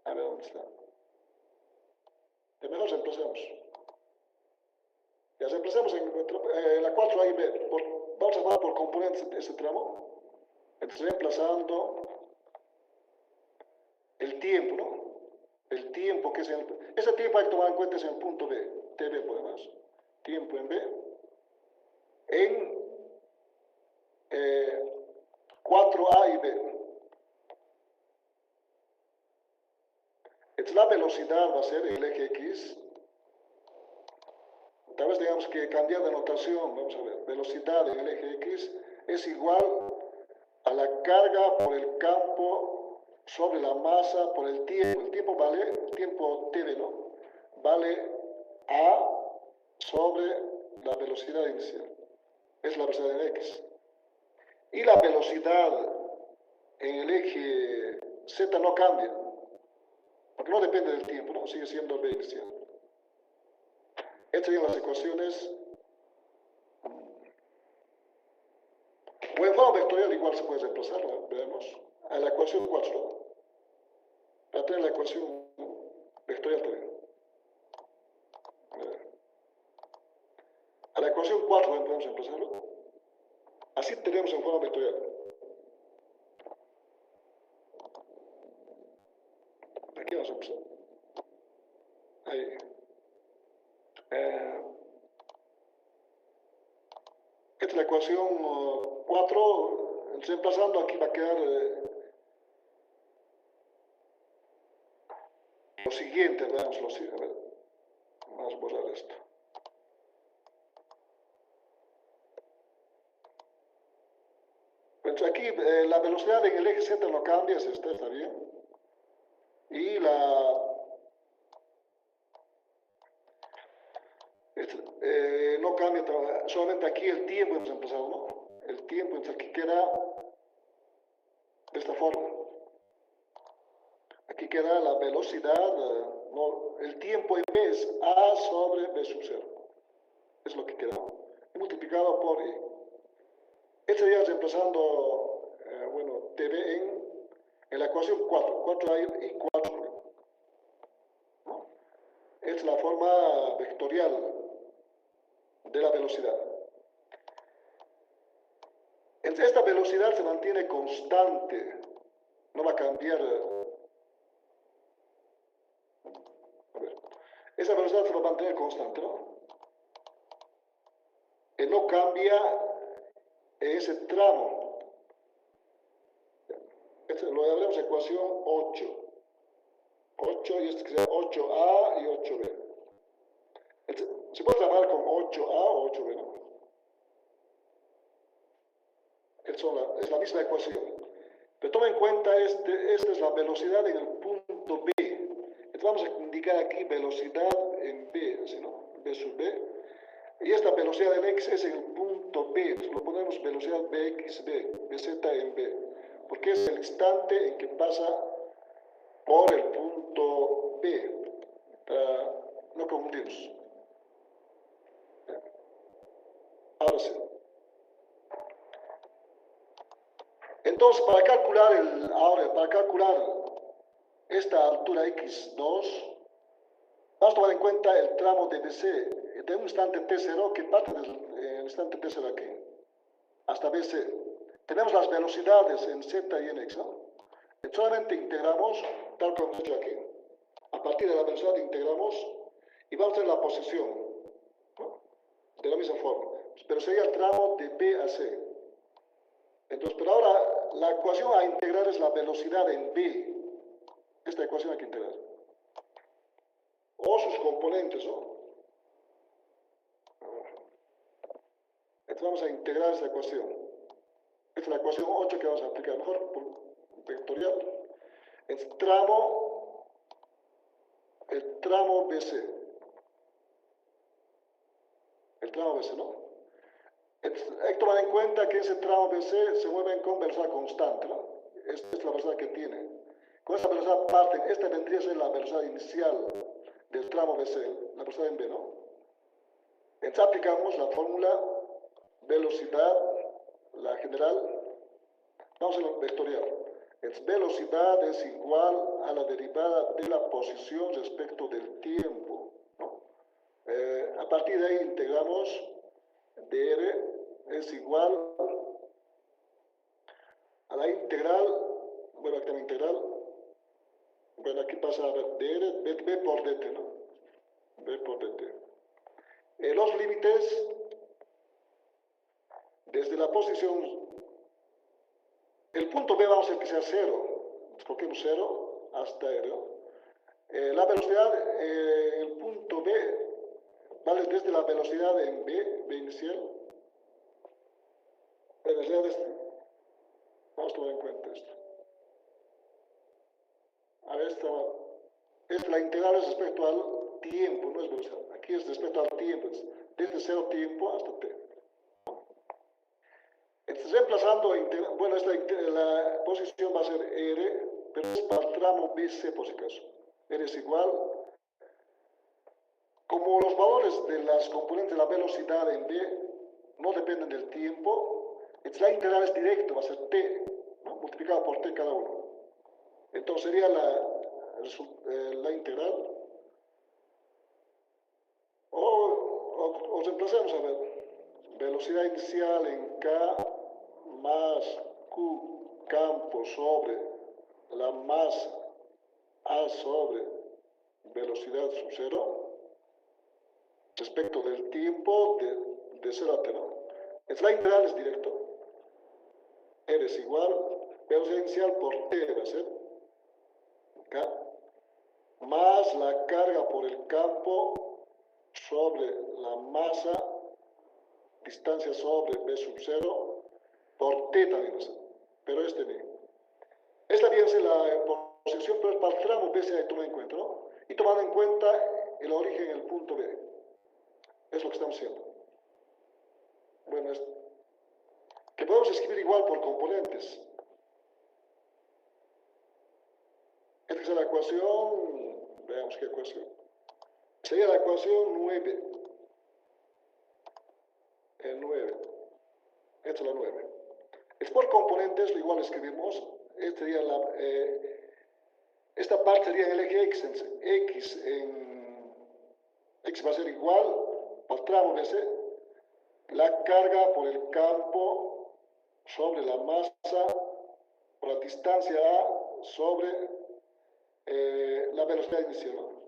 A ver dónde está. De mejor reemplazamos. Ya reemplazamos en la 4A y B. Vamos a tomar por componentes este tramo. Entonces reemplazando el tiempo, ¿no? El tiempo que es ese tiempo hay que tomar en cuenta es en el punto B. TB podemos. Tiempo en B. En 4A y B. Entonces la velocidad va a ser el eje X. Tal vez tengamos que cambiar de notación. Vamos a ver. Velocidad en el eje X es igual a la carga por el campo sobre la masa por el tiempo. El tiempo vale, el tiempo TB, ¿no? Vale A sobre la velocidad inicial. Es la velocidad en X. Y la velocidad en el eje Z no cambia. Porque no depende del tiempo, ¿no? Sigue siendo B inicial. Estas serían las ecuaciones. O en forma vectorial igual se puede reemplazar, ¿no? Veamos. A la ecuación 4, ¿no? Para tener la ecuación vectorial también. A la ecuación 4 podemos reemplazarlo. Así tenemos en forma vectorial. Aquí vamos a empezar. Ahí. Esta es la ecuación 4. Reemplazando aquí va a quedar lo siguiente. Veamos lo siguiente. A ver. Vamos a borrar esto. Entonces aquí la velocidad en el eje Z no cambia, es esta, está bien. Y no cambia, solamente aquí el tiempo hemos empezado, ¿no? El tiempo, entonces aquí queda de esta forma. Aquí queda la velocidad, no, el tiempo en B es A sobre B sub 0. Es lo que queda. Multiplicado por I. Este sería reemplazando, bueno, TB en la ecuación 4. 4A y 4. ¿No? Es la forma vectorial de la velocidad. Entonces, esta velocidad se mantiene constante, no va a cambiar. A ver, esa velocidad se va a mantener constante, ¿no? No cambia ese tramo. Lo llamaremos ecuación 8. 8 y este que sea 8A y 8B. Entonces, se puede trabajar con 8A o 8B, ¿no? Es la misma ecuación. Pero toma en cuenta, esta es la velocidad en el punto B. Entonces vamos a indicar aquí velocidad en B, ¿sí, no? B sub B. Y esta velocidad en X es en el punto B. Entonces lo ponemos velocidad BXB, BZ en B. Porque es el instante en que pasa por el punto B. Para no confundirnos. Ahora sí. Entonces, para calcular esta altura x2, vamos a tomar en cuenta el tramo de BC, de un instante T0 que parte del instante T0 aquí, hasta BC. Tenemos las velocidades en Z y en X, ¿no? Solamente integramos, tal como hemos hecho aquí. A partir de la velocidad integramos y vamos a tener la posición, ¿no? De la misma forma. Pero sería el tramo de B a C. Entonces, pero ahora la ecuación a integrar es la velocidad en B. Esta ecuación hay que integrar. O sus componentes, ¿no? Entonces vamos a integrar esta ecuación. Esta es la ecuación 8 que vamos a aplicar mejor por vectorial. El tramo BC. El tramo BC, ¿no? Hay que tomar en cuenta que ese tramo BC se mueve con velocidad constante, ¿no? Esta es la velocidad que tiene. Con esta velocidad parten, esta vendría a ser la velocidad inicial del tramo BC, la velocidad en B, ¿no? Entonces aplicamos la fórmula velocidad, la general, vamos a la vectorial. Entonces velocidad es igual a la derivada de la posición respecto del tiempo, ¿no? A partir de ahí integramos dr es igual a la integral, bueno, aquí también integral, bueno, aquí pasa a ver, dr, b por dt, ¿no? B por dt. Los límites, desde la posición, el punto B vamos a hacer que sea 0, escogemos 0 hasta R, ¿no? La velocidad, el punto B, vale desde la velocidad en B inicial, la velocidad es, vamos a tomar en cuenta esto. A ver, la integral es respecto al tiempo, no es velocidad. Aquí es respecto al tiempo, desde 0 tiempo hasta t. Entonces, reemplazando, bueno, la posición va a ser R, pero es para el tramo BC por si acaso. R es igual, como los valores de las componentes de la velocidad en B no dependen del tiempo, entonces la integral es directa, va a ser t, ¿no? Multiplicado por t cada uno. Entonces sería la integral. O reemplazamos, a ver, velocidad inicial en K más Q campo sobre la masa A sobre velocidad sub 0 respecto del tiempo de 0 a t, ¿no? Es la integral es directo. R es igual, velocidad inicial por t va a ser K más la carga por el campo sobre la masa, distancia sobre B sub 0, por t también, pero este mismo. Esta viene a ser la posición, pero es para el tramo B se toma en cuenta, ¿no? Y tomando en cuenta el origen en el punto B. Es lo que estamos haciendo. Bueno, que podemos escribir igual por componentes. Esta es la ecuación, veamos qué ecuación. Sería la ecuación 9. El 9. Esta es la 9. Es por componentes, igual escribimos. Esta parte sería en el eje X. X va a ser igual al tramo BC. La carga por el campo sobre la masa, por la distancia A sobre la velocidad inicial, ¿no?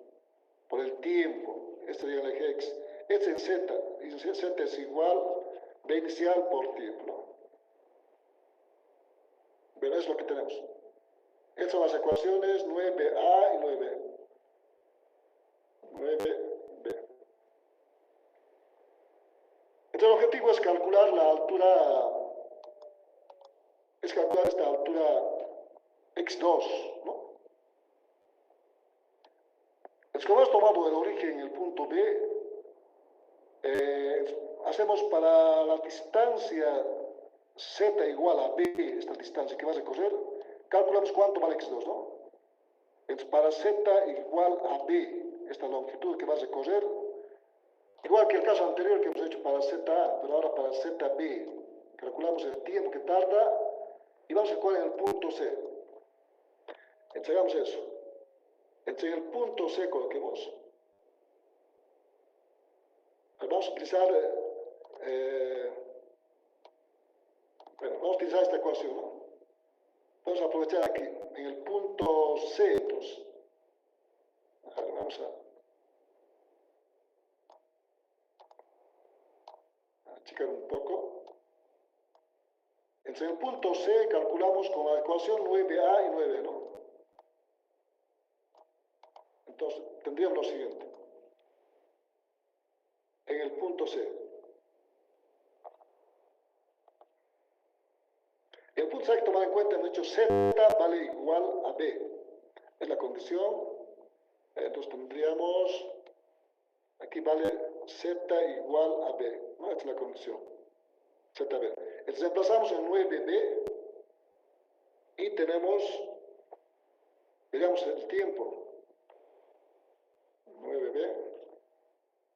Por el tiempo. Este sería el eje X. Este en Z. Y Z es igual B inicial por tiempo, ¿no? Pero es lo que tenemos. Estas son las ecuaciones 9A y 9B. 9B. Entonces el objetivo es calcular la altura, esta altura x2, ¿no? Entonces como hemos tomado el origen en el punto B, hacemos para la distancia z igual a b, esta distancia que vas a correr, calculamos cuánto vale x2, ¿no? Entonces para z igual a b, esta longitud que vas a correr, igual que el caso anterior que hemos hecho para ZA, pero ahora para ZB, calculamos el tiempo que tarda y vamos a calcular en el punto C. Entregamos eso. Entonces en el punto C coloquemos vamos a utilizar, vamos a utilizar esta ecuación, ¿no? Vamos a aprovechar aquí, en el punto C, entonces. A ver, vamos a achicar un poco. Entonces, en el punto C calculamos con la ecuación 9a y 9, ¿no? Entonces, tendríamos lo siguiente. En el punto C. En el punto C hay que tomar en cuenta, hemos dicho Z vale igual a B. Es la condición. Entonces tendríamos, aquí vale Z igual a B, ¿no? Esta es la condición. ZB. Entonces reemplazamos en 9B y tenemos, digamos, el tiempo. 9B.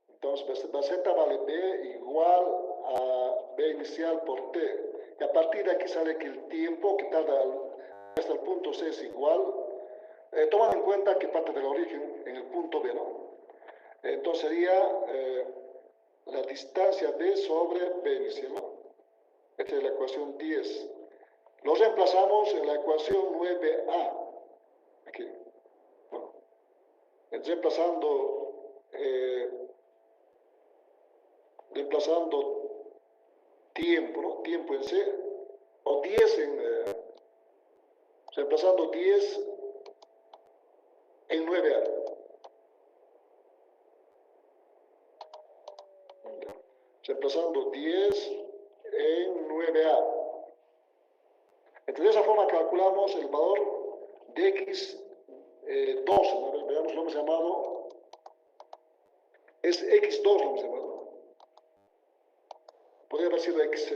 Entonces Z vale B igual a B inicial por T. Y a partir de aquí sale que el tiempo que tarda hasta el punto C es igual. Toman en cuenta que parte del origen en el punto B, ¿no? Entonces sería la distancia B sobre B inicial, ¿no? Esta es la ecuación 10. Lo reemplazamos en la ecuación 9A. Aquí. Bueno, reemplazando tiempo, ¿no? Tiempo en C, o 10 reemplazando 10 en 9A. Reemplazando 10 en 9A. Entonces, de esa forma calculamos el valor de X2. ¿No? Veamos, lo hemos llamado, es X2 lo hemos llamado. Podría haber sido X.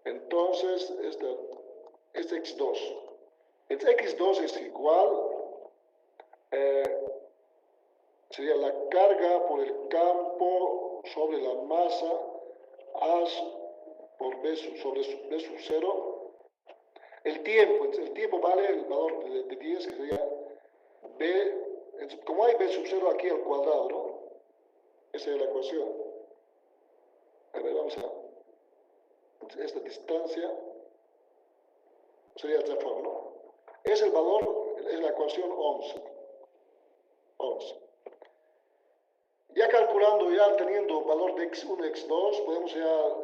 Entonces, este X2. El X2 es igual, sería la carga por el campo sobre la masa A por B sobre B sub 0. El tiempo vale el valor de 10, que sería B, como hay B sub 0 aquí al cuadrado, ¿no? Esa es la ecuación. A ver, vamos a esta distancia sería de esta forma, ¿no? Es el valor, es la ecuación 11. Ya calculando, ya teniendo valor de x1 y x2, podemos ya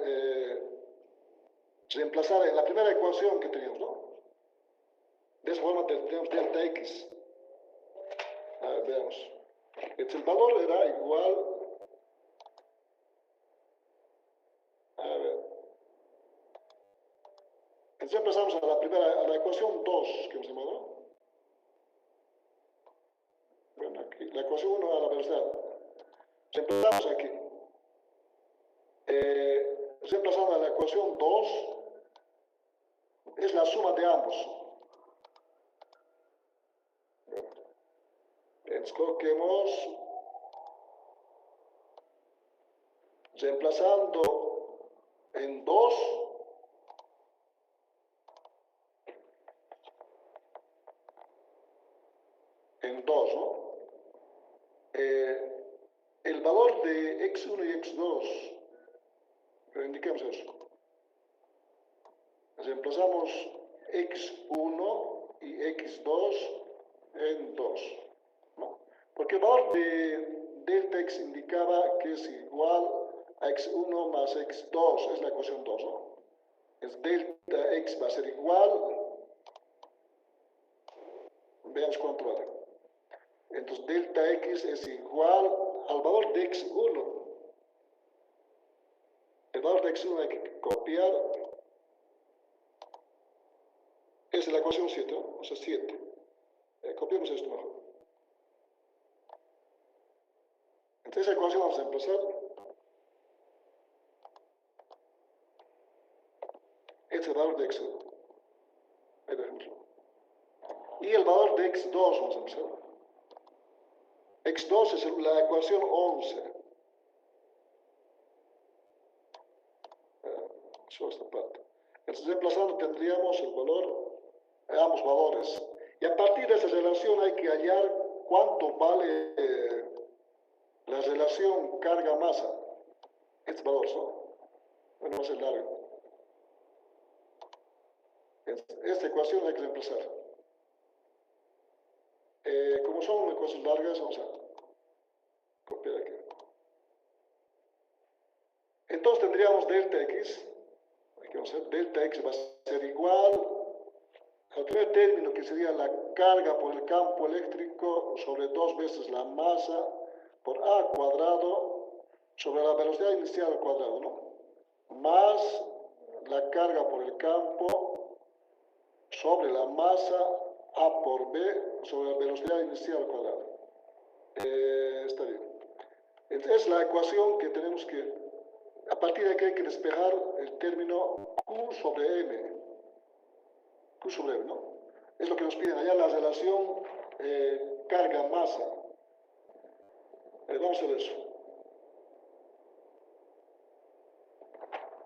reemplazar en la primera ecuación que teníamos, ¿no? De esa forma tenemos delta x. A ver, veamos. Entonces el valor era igual, a ver. Entonces empezamos a la ecuación 2 que hemos llamado, ¿no? Bueno, aquí, la ecuación 1 a la velocidad. Reemplazamos aquí. Reemplazando a la ecuación 2, es la suma de ambos. Escoquemos, reemplazando en 2, ¿no? El valor de x1 y x2, pero indiquemos eso. Reemplazamos x1 y x2 en 2, ¿no? Porque el valor de delta x indicaba que es igual a x1 más x2, es la ecuación 2, ¿no? Es delta x va a ser igual, veamos cuánto vale. Entonces delta x es igual al valor de x1. El valor de x1 hay que copiar. Esa es la ecuación 7, ¿no? O sea, 7. Copiamos esto mejor. Entonces, esa ecuación vamos a empezar. Este es el valor de x1. Ahí dejémoslo. Y el valor de x2 vamos a empezar. X2 es la ecuación 11. Solo esta parte. Entonces, reemplazando tendríamos el valor, ambos valores. Y a partir de esa relación hay que hallar cuánto vale la relación carga-masa, este valor, ¿no? Bueno, va a ser largo. Esta ecuación hay que reemplazar. Como son ecuaciones largas, vamos a copiar aquí. Entonces tendríamos delta x, aquí vamos a ver, delta x va a ser igual al primer término, que sería la carga por el campo eléctrico sobre 2 veces la masa por a cuadrado sobre la velocidad inicial al cuadrado, ¿no? Más la carga por el campo sobre la masa a por b sobre la velocidad inicial al cuadrado. Está bien. Entonces es la ecuación que tenemos que, a partir de aquí hay que despejar el término Q sobre M. Q sobre M, ¿no? Es lo que nos piden allá, la relación carga-masa. Vamos a ver eso.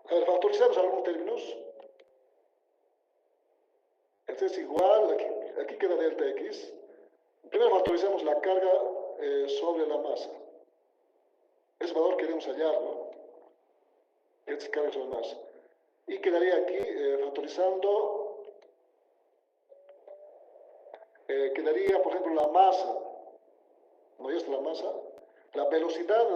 A ver, factorizamos algunos términos. Entonces igual, aquí queda delta x. Primero factorizamos la carga sobre la masa. Ese valor queremos hallar, ¿no? Esta es carga sobre la masa. Y quedaría aquí factorizando, quedaría, por ejemplo, la masa. ¿No? Ya está la masa. La velocidad,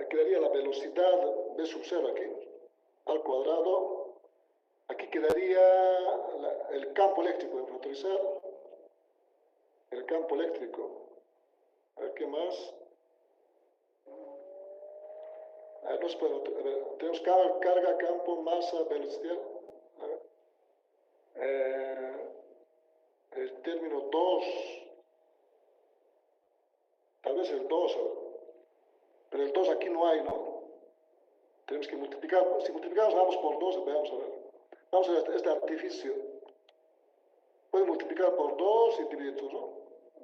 quedaría la velocidad v sub 0 aquí, al cuadrado. Aquí quedaría el campo eléctrico de factorizar. El campo eléctrico. A ver, ¿qué más? A ver, no se puede. A ver, tenemos carga, campo, masa, velocidad. A ver. El término 2. Tal vez el 2. Pero el 2 aquí no hay, ¿no? Tenemos que multiplicar. Si multiplicamos, vamos por 2. Vamos a ver. Vamos a ver este artificio. Puede multiplicar por 2 y dividir 2, ¿no?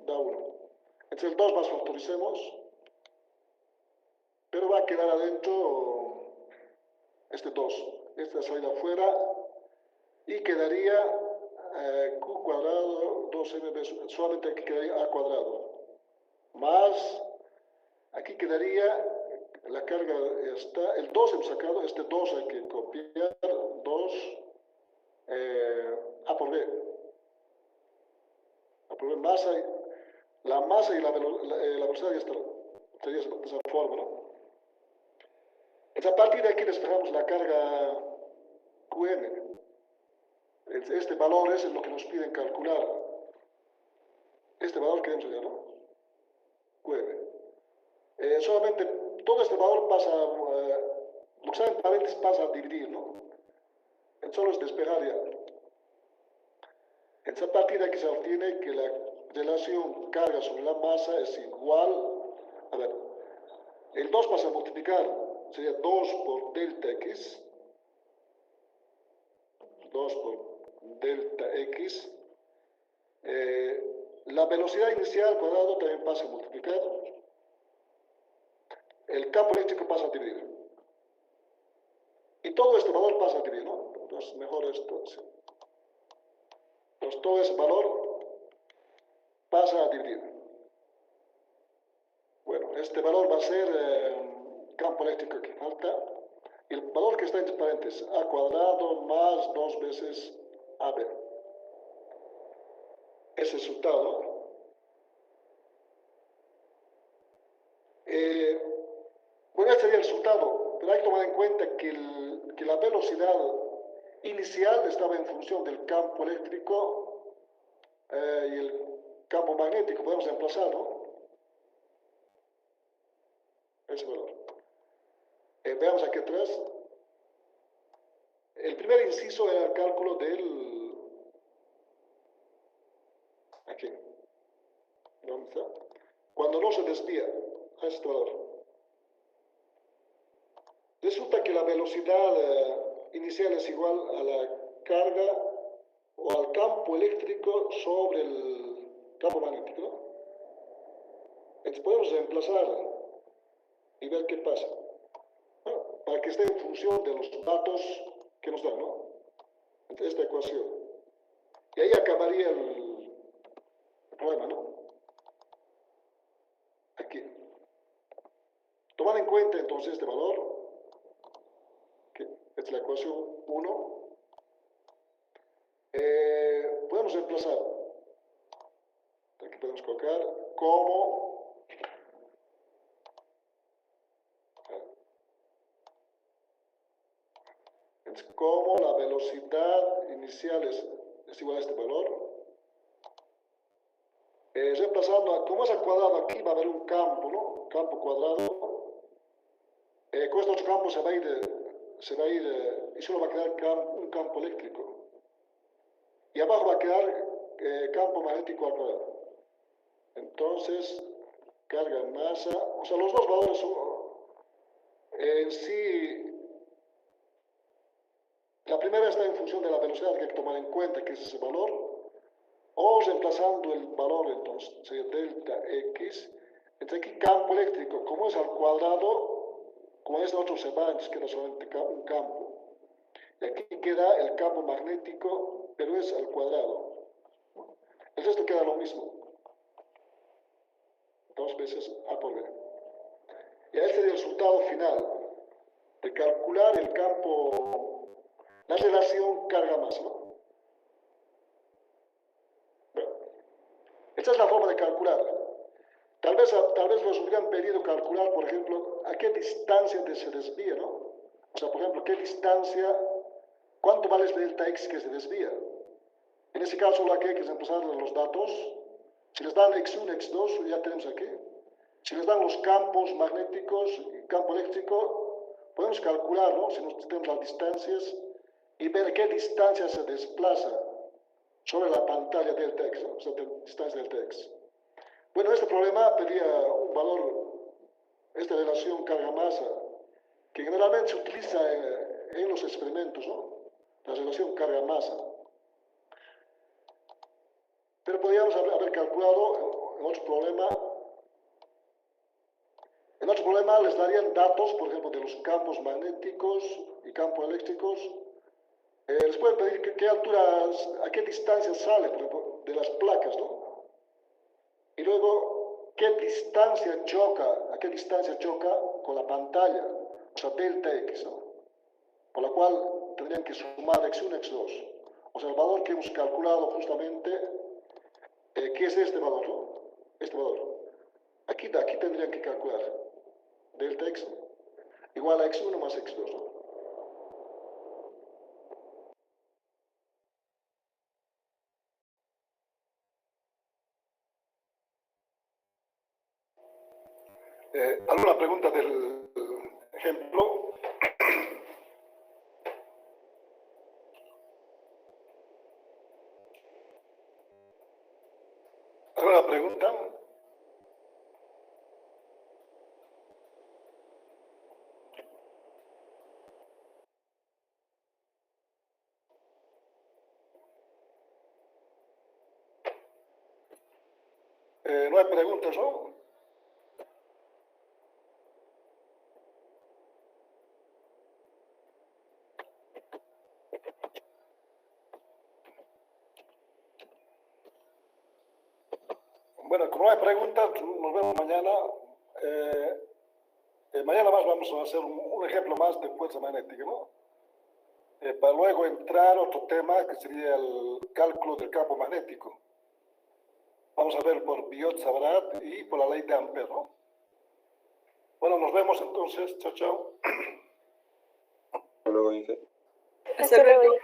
Da 1. Entonces el 2 más factoricemos. Pero va a quedar adentro este 2. Esta salida afuera. Y quedaría q cuadrado 2mb. Solamente aquí quedaría a cuadrado. Más, aquí quedaría la carga, está, el 2 hemos sacado, este 2 hay que copiar, 2 a por b. A por b, masa, la masa y la velocidad ya está, sería de esa forma, ¿no? Entonces, a partir de aquí despejamos la carga Qm. Este valor es lo que nos piden calcular. Este valor queremos hallar, ¿no? Qm. Solamente todo este valor pasa, lo que está en paréntesis pasa a dividir, ¿no? Solo es despejar ya. Entonces, a partir de aquí se obtiene que la relación carga sobre la masa es igual, a ver, el 2 pasa a multiplicar, sería 2 por delta x, 2 por delta x, la velocidad inicial al cuadrado también pasa a multiplicar, el campo eléctrico pasa a dividir, y todo este valor pasa a dividir, ¿no? Entonces, mejor esto, sí. Entonces, todo ese valor pasa a dividir. Bueno, este valor va a ser campo eléctrico que falta. Y el valor que está entre paréntesis, a cuadrado más 2 veces AB. Ese resultado. Bueno, este sería el resultado, pero hay que tomar en cuenta que la velocidad inicial estaba en función del campo eléctrico y el campo magnético. Podemos reemplazar, ¿no? Ese valor. Veamos aquí atrás. El primer inciso era el cálculo del... Aquí. ¿Dónde está? Cuando no se desvía a este valor. Resulta que la velocidad inicial es igual a la carga o al campo eléctrico sobre el campo magnético, ¿no? Entonces podemos reemplazar y ver qué pasa. Bueno, para que esté en función de los datos que nos dan, ¿no? Entonces, esta ecuación. Y ahí acabaría el problema, ¿no? aquí. Tomando en cuenta entonces este valor, que es la ecuación 1, podemos reemplazar. Aquí podemos colocar como la velocidad inicial es igual a este valor. Reemplazando, como es al cuadrado, aquí va a haber un campo, ¿no? Campo cuadrado. Con este otro campo se va a ir y solo va a quedar un campo eléctrico. Y abajo va a quedar campo magnético al cuadrado. Entonces, carga en masa, o sea, los dos valores son, en sí, la primera está en función de la velocidad que hay que tomar en cuenta, que es ese valor, o reemplazando el valor, entonces, sería delta X, entre aquí campo eléctrico, como es al cuadrado, como este otro se va, entonces queda solamente un campo. Y aquí queda el campo magnético, pero es al cuadrado. El resto queda lo mismo. 2 veces A por B. Y este es el resultado final de calcular el campo, la relación carga-masa, ¿no? Bueno, esta es la forma de calcular. Tal vez nos hubieran pedido calcular, por ejemplo, a qué distancia se desvía, ¿no? O sea, por ejemplo, qué distancia, cuánto vale este delta X que se desvía. En ese caso, lo que hay que reemplazar los datos. Si les dan X1, X2, ya tenemos aquí. Si les dan los campos magnéticos y campo eléctrico, podemos calcular, ¿no? Si nos tenemos las distancias y ver a qué distancia se desplaza sobre la pantalla delta X, ¿no? O sea, distancia delta X. Bueno, este problema pedía un valor, esta relación carga-masa, que generalmente se utiliza en los experimentos, ¿no? La relación carga-masa. Pero podríamos haber calculado en otro problema. En otro problema les darían datos, por ejemplo, de los campos magnéticos y campos eléctricos. Les pueden pedir qué alturas, a qué distancia sale, por ejemplo, de las placas, ¿no? Y luego, a qué distancia choca con la pantalla, o sea, delta X, ¿no? Por la cual tendrían que sumar X1, X2. O sea, el valor que hemos calculado justamente, ¿qué es este valor, no? Este valor. Aquí tendrían que calcular delta X igual a X1 más X2, ¿no? ¿Alguna pregunta del ejemplo? ¿Alguna pregunta? No hay preguntas, ¿no? Bueno, como no hay preguntas, nos vemos mañana. Mañana más vamos a hacer un ejemplo más de fuerza magnética, ¿no? Para luego entrar a otro tema que sería el cálculo del campo magnético. Vamos a ver por Biot-Savart y por la ley de Ampère, ¿no? Bueno, nos vemos entonces. Chao, chao. Hasta luego, Inge. Hasta luego.